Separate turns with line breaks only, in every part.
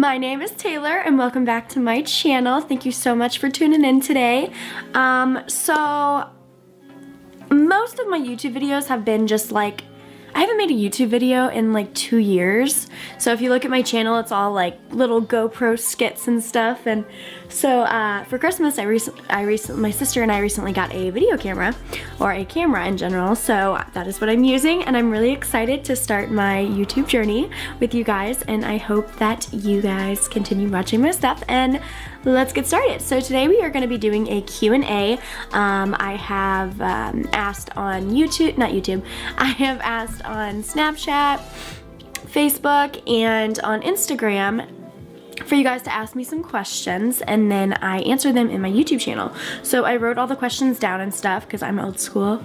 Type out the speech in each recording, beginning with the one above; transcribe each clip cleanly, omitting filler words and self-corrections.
My name is Taylor and welcome back to my channel. Thank you so much for tuning in today. So most of my YouTube videos have been just like, I haven't made a YouTube video in like 2 years. So if you look at my channel, it's all like little GoPro skits and stuff. And so for Christmas, my sister and I recently got a video camera, or a camera in general. So that is what I'm using, and I'm really excited to start my YouTube journey with you guys. And I hope that you guys continue watching my stuff. And let's get started. So today we are going to be doing a Q&A. I have asked on I have asked on Snapchat, Facebook, and on Instagram for you guys to ask me some questions, and then I answer them in my YouTube channel. So I wrote all the questions down and stuff because I'm old school.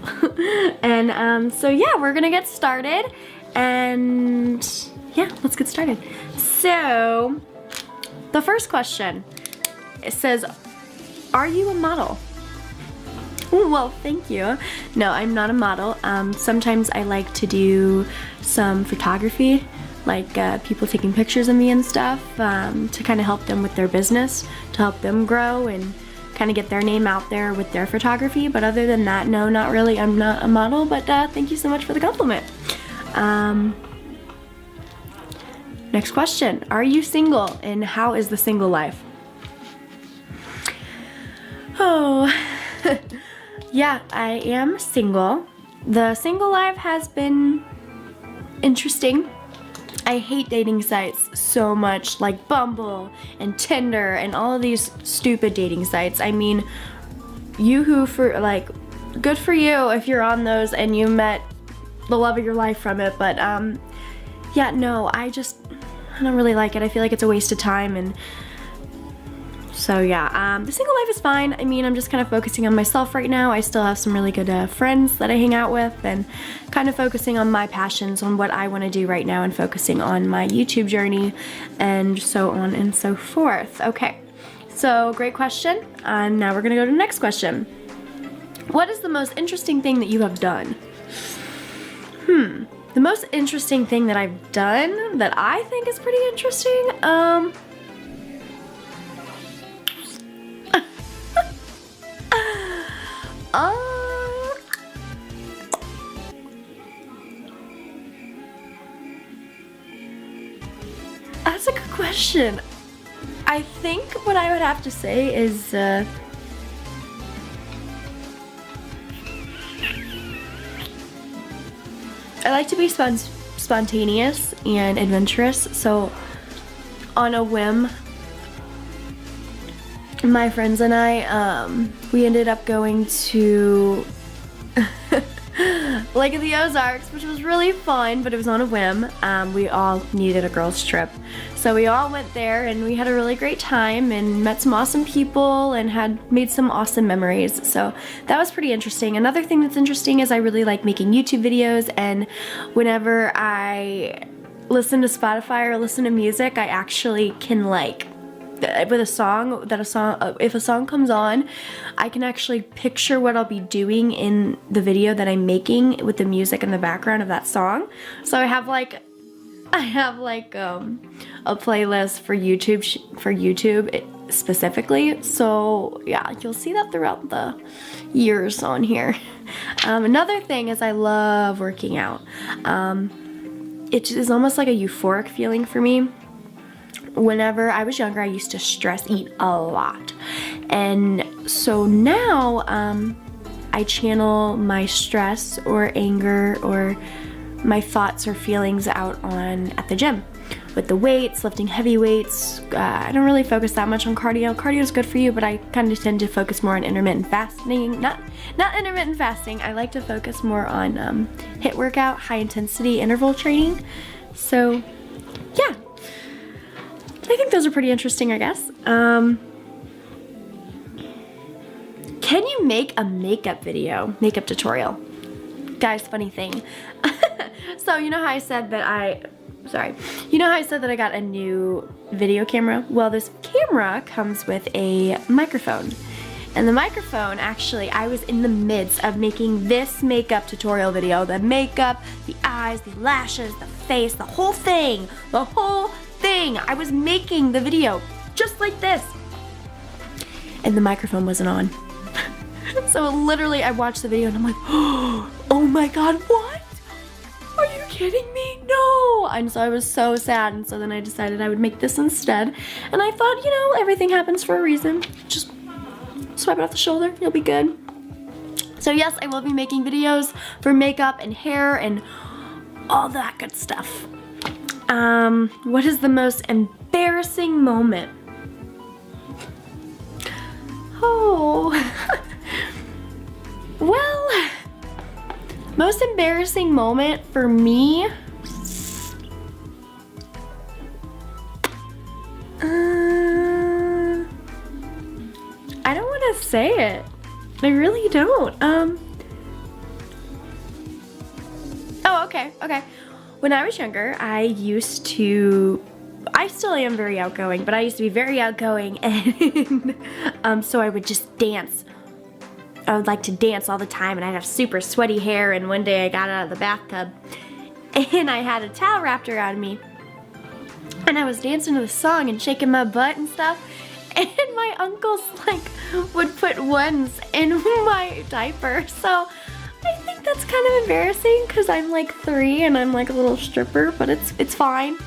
And so yeah, we're gonna get started, and yeah, let's get started. So the first question, it says, are you a model? Well, thank you. No, I'm not a model. Sometimes I like to do some photography, like people taking pictures of me and stuff, to kind of help them with their business, to help them grow and kind of get their name out there with their photography. But other than that, no, not really. I'm not a model, but thank you so much for the compliment. Next question, are you single, and how is the single life? Oh, yeah, I am single. The single life has been interesting. I hate dating sites so much, like Bumble and Tinder and all of these stupid dating sites. I mean, good for you if you're on those and you met the love of your life from it. But yeah, no, I don't really like it. I feel like it's a waste of time. And so yeah, the single life is fine. I mean, I'm just kind of focusing on myself right now. I still have some really good friends that I hang out with, and kind of focusing on my passions, on what I want to do right now, and focusing on my YouTube journey, and so on and so forth. Okay, so great question. Now we're gonna go to the next question. What is the most interesting thing that you have done? The most interesting thing that I've done that I think is pretty interesting, that's a good question. I think what I would have to say is I like to be spontaneous and adventurous. So on a whim, my friends and I, we ended up going to Lake of the Ozarks, which was really fun, but it was on a whim. We all needed a girls' trip. So we all went there, and we had a really great time and met some awesome people and had made some awesome memories. So that was pretty interesting. Another thing that's interesting is I really like making YouTube videos, and whenever I listen to Spotify or listen to music, I actually can if a song comes on, I can actually picture what I'll be doing in the video that I'm making with the music in the background of that song. So I have a playlist for YouTube specifically. So yeah, you'll see that throughout the years on here. Another thing is I love working out. It is almost like a euphoric feeling for me. Whenever I was younger, I used to eat a lot. And so now I channel my stress or anger or my thoughts or feelings out at the gym with the weights, lifting heavy weights. I don't really focus that much on cardio. Cardio is good for you, but I kind of tend to focus more on intermittent fasting. Not intermittent fasting. I like to focus more on HIIT workout, high intensity interval training. So yeah, I think those are pretty interesting, I guess. Can you make a makeup tutorial? Guys, funny thing. So you know how I said that I got a new video camera? Well, this camera comes with a microphone. And the microphone, actually, I was in the midst of making this makeup tutorial video. The makeup, the eyes, the lashes, the face, the whole thing. The whole thing. I was making the video just like this. And the microphone wasn't on. So literally I watched the video and I'm like, oh my God, what? Are you kidding me? No. And so I was so sad. And so then I decided I would make this instead. And I thought, you know, everything happens for a reason. Just swipe it off the shoulder. You'll be good. So yes, I will be making videos for makeup and hair and all that good stuff. What is the most embarrassing moment? Oh, well, most embarrassing moment for me, I don't want to say it. I really don't. Oh, okay. When I was younger, I still am very outgoing, but I used to be very outgoing, and so I would just dance. I would like to dance all the time, and I'd have super sweaty hair, and one day I got out of the bathtub, and I had a towel wrapped around me, and I was dancing to the song and shaking my butt and stuff, and my uncles like would put ones in my diaper, so I think that's kind of embarrassing because I'm like 3 and I'm like a little stripper, but it's fine.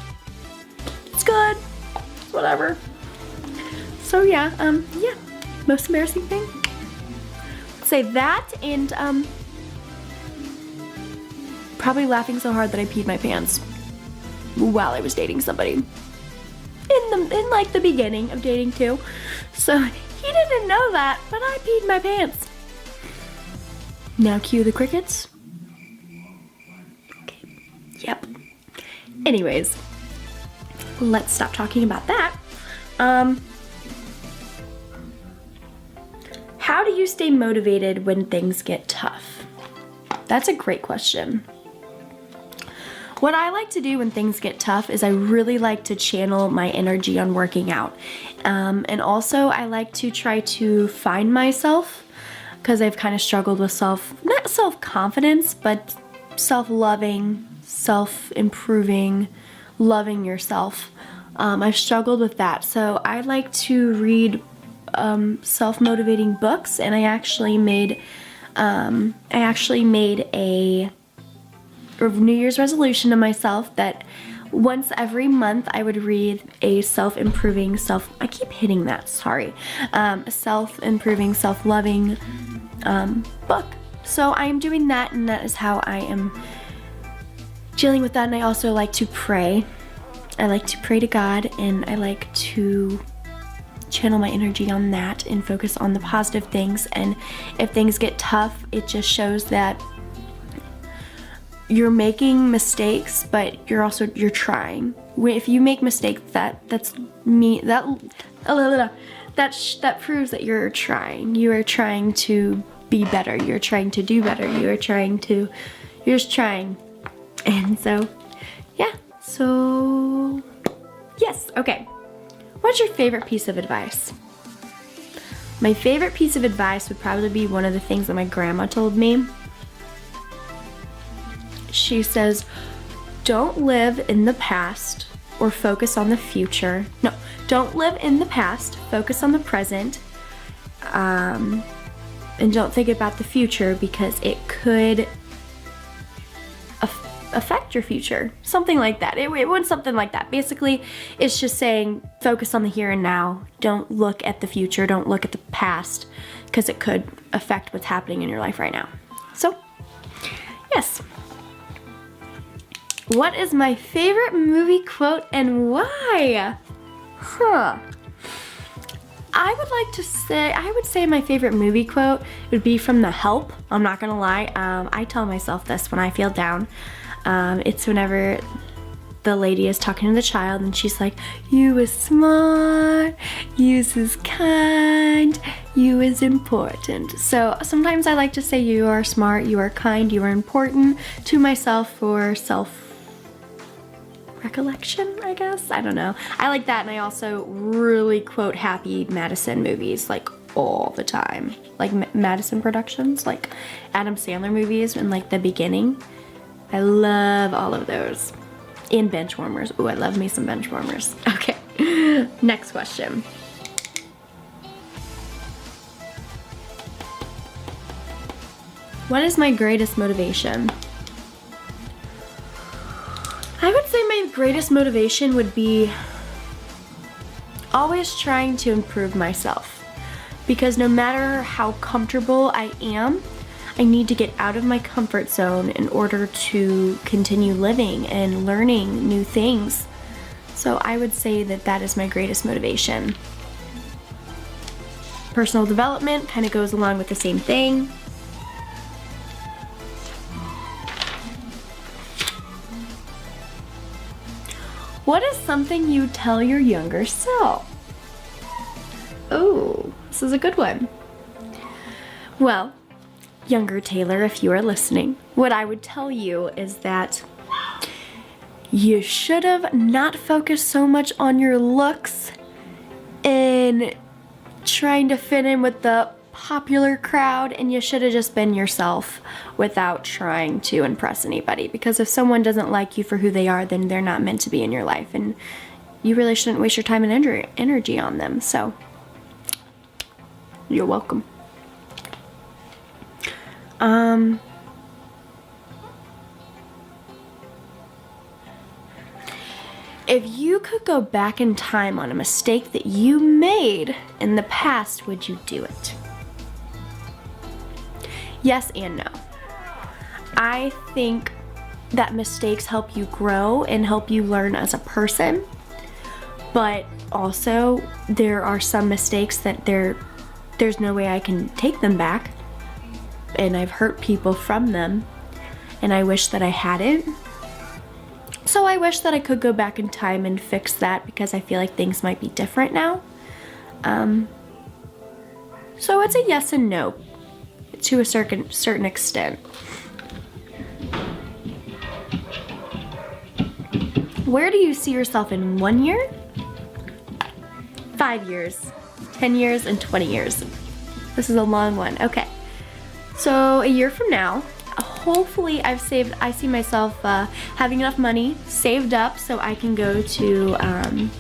It's good. It's whatever. So yeah, most embarrassing thing. Let's say that, and probably laughing so hard that I peed my pants while I was dating somebody. In like the beginning of dating too. So he didn't know that, but I peed my pants. Now cue the crickets. Okay. Yep. Anyways, let's stop talking about that. How do you stay motivated when things get tough? That's a great question. What I like to do when things get tough is I really like to channel my energy on working out. And also I like to try to find myself, because I've kind of struggled with not self-confidence, but self-loving, self-improving, loving yourself. I've struggled with that. So I like to read self-motivating books, and I actually made a New Year's resolution to myself that once every month I would read a self-improving, I keep hitting that, sorry, self-improving, self-loving book. So I am doing that, and that is how I am dealing with that. And I also like to pray. I like to pray to God, and I like to channel my energy on that and focus on the positive things. And if things get tough, it just shows that you're making mistakes, but you're trying. If you make mistakes, that proves that you're trying. You are trying to be better. You're trying to do better. You're just trying. And so, yeah. So, yes. Okay. What's your favorite piece of advice? My favorite piece of advice would probably be one of the things that my grandma told me. She says, don't live in the past or focus on the future. No, don't live in the past, focus on the present, and don't think about the future because it could affect your future. Something like that. It went something like that. Basically, it's just saying focus on the here and now. Don't look at the future. Don't look at the past because it could affect what's happening in your life right now. So, yes. What is my favorite movie quote and why? I would say my favorite movie quote would be from The Help. I'm not gonna lie. I tell myself this when I feel down. It's whenever the lady is talking to the child and she's like, you is smart, you is kind, you is important. So sometimes I like to say you are smart, you are kind, you are important to myself for recollection, I guess. I don't know. I like that, and I also really quote Happy Madison movies like all the time. Like Madison Productions, like Adam Sandler movies in like the beginning. I love all of those. And bench warmers. Ooh, I love me some bench warmers. Okay, next question. What is my greatest motivation? I would say my greatest motivation would be always trying to improve myself. Because no matter how comfortable I am, I need to get out of my comfort zone in order to continue living and learning new things. So I would say that that is my greatest motivation. Personal development kind of goes along with the same thing. What is something you tell your younger self? Oh, this is a good one. Well, younger Taylor, if you are listening, what I would tell you is that you should have not focused so much on your looks and trying to fit in with the popular crowd, and you should have just been yourself without trying to impress anybody. Because if someone doesn't like you for who they are, then they're not meant to be in your life, and you really shouldn't waste your time and energy on them. So, you're welcome. If you could go back in time on a mistake that you made in the past, would you do it? Yes and no. I think that mistakes help you grow and help you learn as a person, but also there are some mistakes that there's no way I can take them back, and I've hurt people from them, and I wish that I hadn't. So I wish that I could go back in time and fix that, because I feel like things might be different now. So it's a yes and no to a certain extent. Where do you see yourself in 1 year, 5 years, 10 years, and 20 years? This is a long one. Okay. So a year from now, hopefully I see myself having enough money saved up so I can go to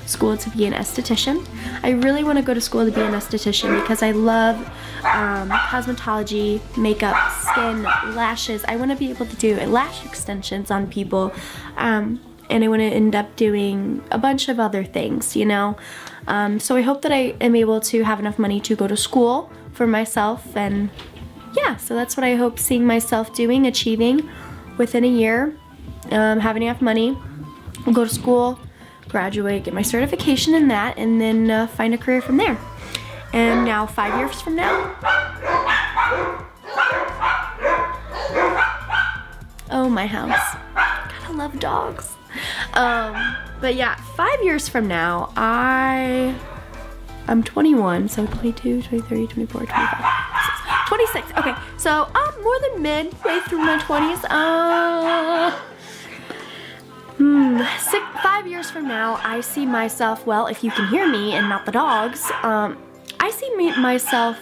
school to be an esthetician. I really want to go to school to be an esthetician because I love cosmetology, makeup, skin, lashes. I want to be able to do lash extensions on people, and I want to end up doing a bunch of other things, you know. So I hope that I am able to have enough money to go to school for myself, and yeah, so that's what I hope seeing myself doing, achieving within a year, having enough money, go to school, graduate, get my certification in that, and then find a career from there. And now 5 years from now, oh, my house. Gotta love dogs. But yeah, 5 years from now, I'm 21, so 22, 23, 24, 25, 26. Okay, so I'm more than midway through my 20s. 5 years from now, I see myself, well, if you can hear me and not the dogs, I see myself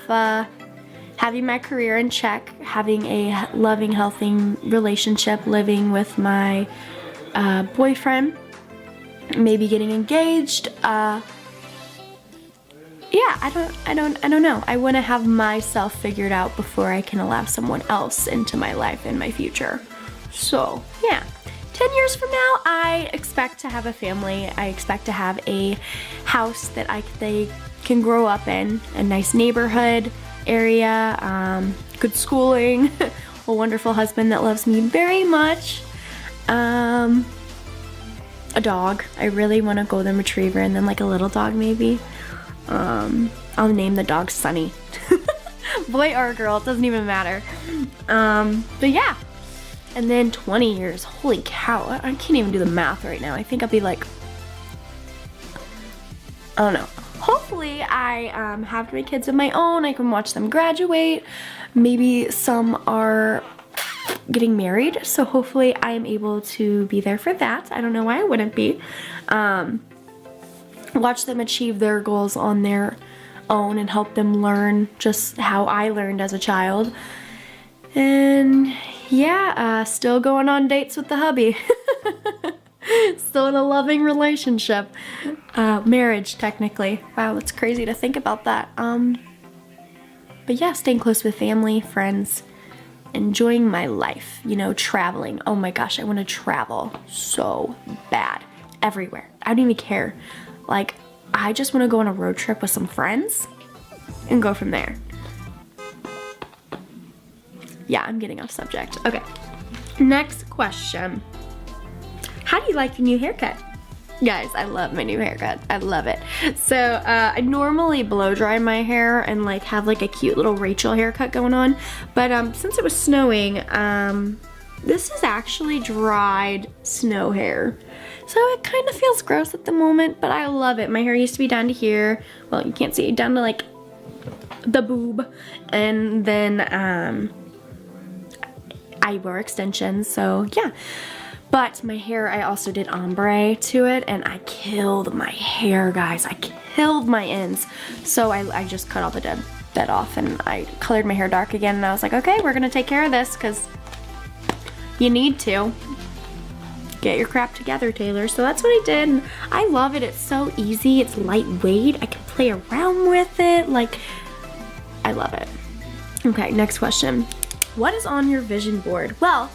having my career in check, having a loving, healthy relationship, living with my boyfriend, maybe getting engaged. Yeah, I don't know. I want to have myself figured out before I can allow someone else into my life and my future. So, yeah. 10 years from now, I expect to have a family. I expect to have a house that they can grow up in, a nice neighborhood area, good schooling, a wonderful husband that loves me very much, a dog. I really want a golden retriever, and then like a little dog maybe. I'll name the dog Sunny. Boy or girl, it doesn't even matter. But yeah. And then 20 years, holy cow, I can't even do the math right now. I think I'll be like, I don't know. Hopefully I have my kids of my own. I can watch them graduate. Maybe some are getting married, so hopefully I am able to be there for that. I don't know why I wouldn't be. Watch them achieve their goals on their own and help them learn just how I learned as a child. And yeah, still going on dates with the hubby. still in a loving relationship. Marriage, technically. Wow, that's crazy to think about that. But yeah, staying close with family, friends, enjoying my life, you know, traveling. Oh my gosh, I want to travel so bad. Everywhere. I don't even care. Like, I just want to go on a road trip with some friends and go from there. Yeah, I'm getting off subject. Okay. Next question. How do you like your new haircut? Guys, I love my new haircut. I love it. So, I normally blow dry my hair and like have like a cute little Rachel haircut going on. But since it was snowing, this is actually dried snow hair. So it kind of feels gross at the moment, but I love it. My hair used to be down to here. Well, you can't see it, down to like the boob. And then I wore extensions, so yeah. But my hair, I also did ombre to it, and I killed my hair, guys. I killed my ends. So I just cut all the dead off, and I colored my hair dark again, and I was like, okay, we're gonna take care of this, because you need to. Get your crap together, Taylor. So that's what I did, and I love it. It's so easy. It's lightweight. I can play around with it. Like, I love it. Okay, next question. What is on your vision board? Well,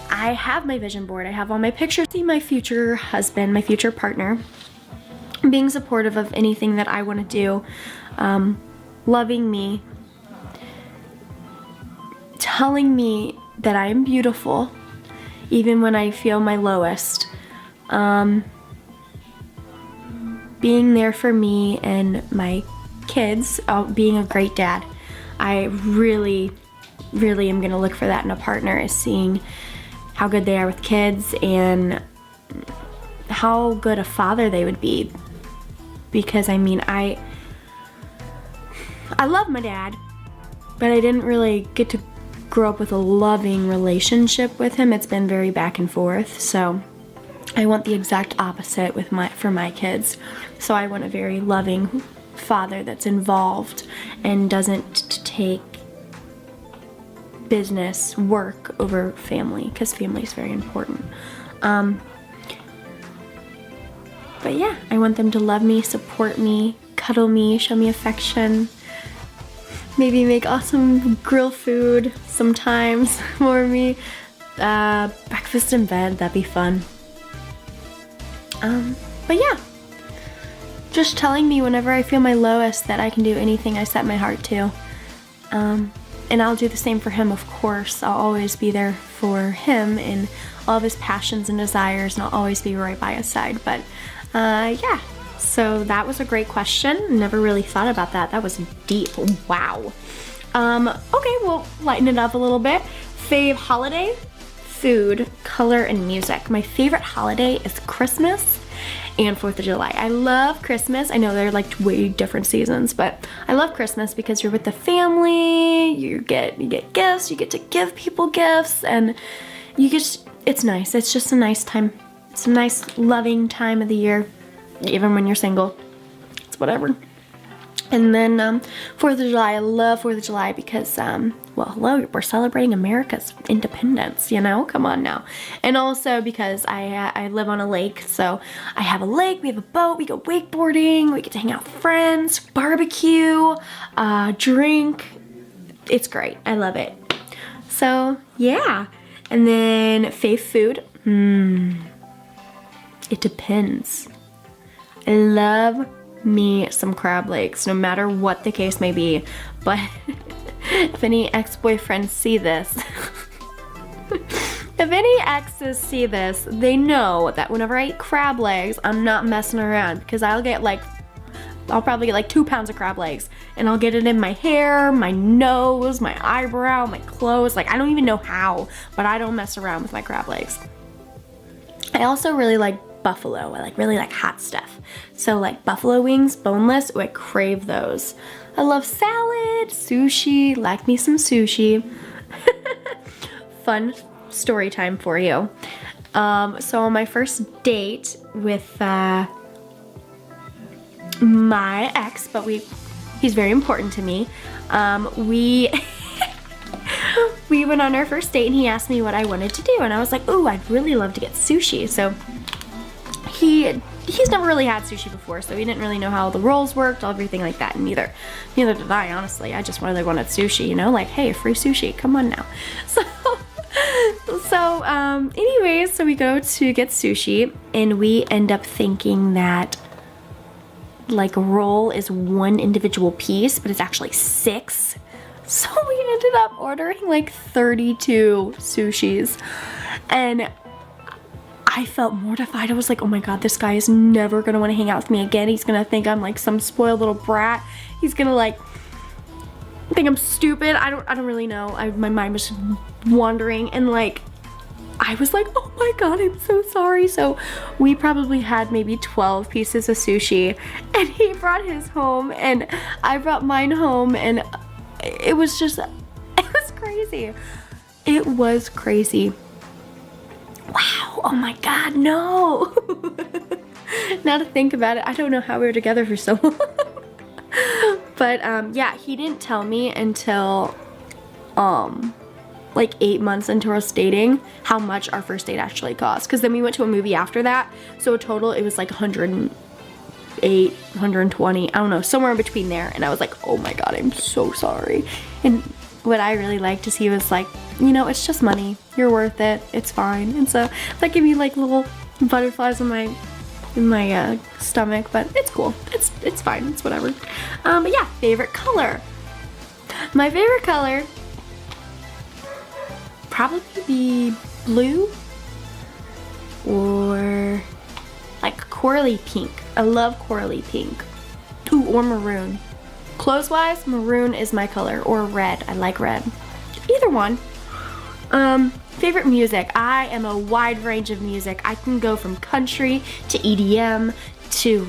I have my vision board. I have all my pictures. See my future husband, my future partner, being supportive of anything that I want to do, loving me, telling me that I am beautiful, even when I feel my lowest, being there for me and my kids, being a great dad. I really am gonna look for that in a partner, is seeing how good they are with kids and how good a father they would be. Because I mean, I love my dad, but I didn't really get to grow up with a loving relationship with him. It's been very back and forth. So I want the exact opposite for my kids. So I want a very loving father that's involved and doesn't take business, work over family, because family is very important. But yeah, I want them to love me, support me, cuddle me, show me affection, maybe make awesome grill food sometimes for me. Breakfast in bed, that'd be fun. But yeah, just telling me whenever I feel my lowest that I can do anything I set my heart to. And I'll do the same for him, of course. I'll always be there for him and all of his passions and desires, and I'll always be right by his side. But yeah, so that was a great question. Never really thought about that. That was deep. Wow. Okay, we'll lighten it up a little bit. Fave holiday, food, color, and music. My favorite holiday is Christmas and 4th of July. I love Christmas. I know they're like way different seasons, but I love Christmas because you're with the family, you get gifts, you get to give people gifts, and it's nice. It's just a nice time. It's a nice, loving time of the year, even when you're single. It's whatever. And then 4th of July, I love 4th of July because, well, hello, we're celebrating America's independence, you know? Come on now. And also because I live on a lake, so I have a lake, we have a boat, we go wakeboarding, we get to hang out with friends, barbecue, drink. It's great. I love it. So, yeah. And then fave food. It depends. I love me some crab legs, no matter what the case may be. But if any ex-boyfriends see this, if any exes see this, they know that whenever I eat crab legs, I'm not messing around, because I'll probably get like 2 pounds of crab legs, and I'll get it in my hair, my nose, my eyebrow, my clothes. Like, I don't even know how, but I don't mess around with my crab legs. I also really like buffalo. I really like hot stuff. So like buffalo wings, boneless, I crave those. I love salad, sushi, like me some sushi. Fun story time for you. So on my first date with my ex, but he's very important to me. We went on our first date and he asked me what I wanted to do, and I was like, ooh, I'd really love to get sushi. So he's never really had sushi before, so he didn't really know how the rolls worked, everything like that, and neither did I, honestly. I just really wanted sushi, you know, like, hey, free sushi, come on now. Anyways, so we go to get sushi, and we end up thinking that like a roll is one individual piece, but it's actually 6. So we ended up ordering like 32 sushis, and I felt mortified. I was like, oh my god, this guy is never gonna want to hang out with me again. He's gonna think I'm like some spoiled little brat. He's gonna like think I'm stupid. I don't really know. My mind was wandering, and like I was like, oh my god, I'm so sorry. So we probably had maybe 12 pieces of sushi, and he brought his home and I brought mine home, and it was crazy. It was crazy. Wow, oh my god, no. Now to think about it, I don't know how we were together for so long. But yeah, he didn't tell me until like 8 months into us dating how much our first date actually cost, because then we went to a movie after that, so total it was like 108, 120, I don't know, somewhere in between there, and I was like, oh my god, I'm so sorry. And what I really liked is he was like, you know, it's just money, you're worth it, it's fine. And so that gave me like little butterflies in my stomach, but it's cool, it's fine, it's whatever. But yeah, favorite color. My favorite color probably be blue or like corally pink. I love corally pink. Ooh, or maroon. Clothes wise, maroon is my color, or red. I like red. Either one. Favorite music. I am a wide range of music. I can go from country to EDM to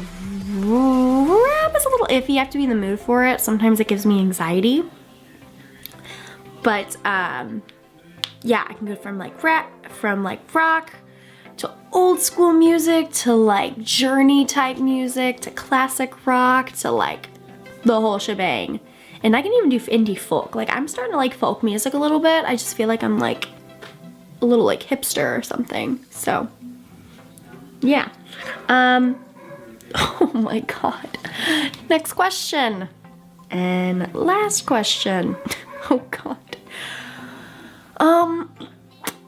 rap. Is a little iffy. You have to be in the mood for it. Sometimes it gives me anxiety. But yeah, I can go from like rock to old school music to like journey type music to classic rock to like the whole shebang. And I can even do indie folk. Like I'm starting to like folk music a little bit. I just feel like I'm like a little like hipster or something. So yeah. Oh my god. Next question. And last question. Oh god.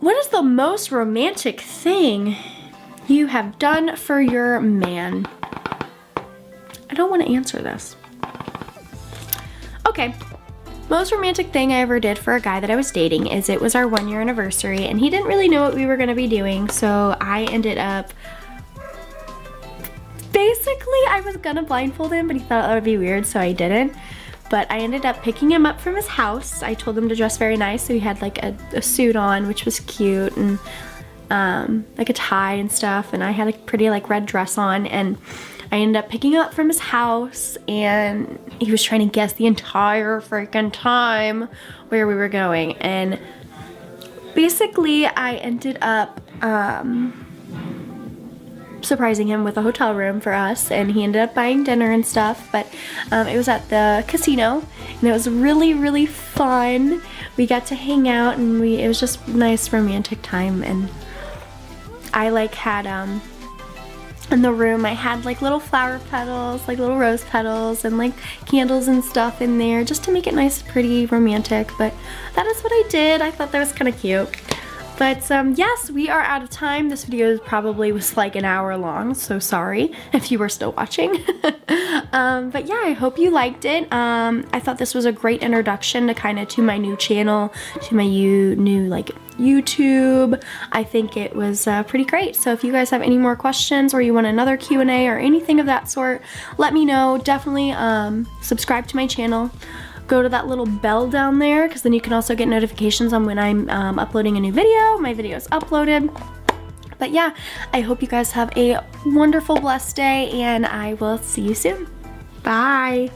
What is the most romantic thing you have done for your man? I don't want to answer this. Okay. Most romantic thing I ever did for a guy that I was dating is it was our 1-year anniversary, and he didn't really know what we were going to be doing, so I ended up basically I was gonna blindfold him, but he thought that would be weird, so I didn't. But I ended up picking him up from his house. I told him to dress very nice, so he had like a suit on, which was cute, and like a tie and stuff, and I had a pretty like red dress on, and I ended up picking him up from his house, and he was trying to guess the entire freaking time where we were going, and basically I ended up surprising him with a hotel room for us, and he ended up buying dinner and stuff, but it was at the casino, and it was really, really fun. We got to hang out, and it was just nice romantic time, and I like had in the room I had like little flower petals, like little rose petals, and like candles and stuff in there just to make it nice, pretty, romantic. But that is what I did. I thought that was kind of cute. But yes, we are out of time. This video probably was like an hour long, so sorry if you were still watching. But yeah, I hope you liked it. I thought this was a great introduction to kind of to my new channel, to my new like YouTube. I think it was pretty great. So if you guys have any more questions or you want another Q&A or anything of that sort, let me know. Definitely subscribe to my channel. Go to that little bell down there, because then you can also get notifications on when I'm uploading a new video. My video is uploaded. But yeah, I hope you guys have a wonderful, blessed day, and I will see you soon. Bye.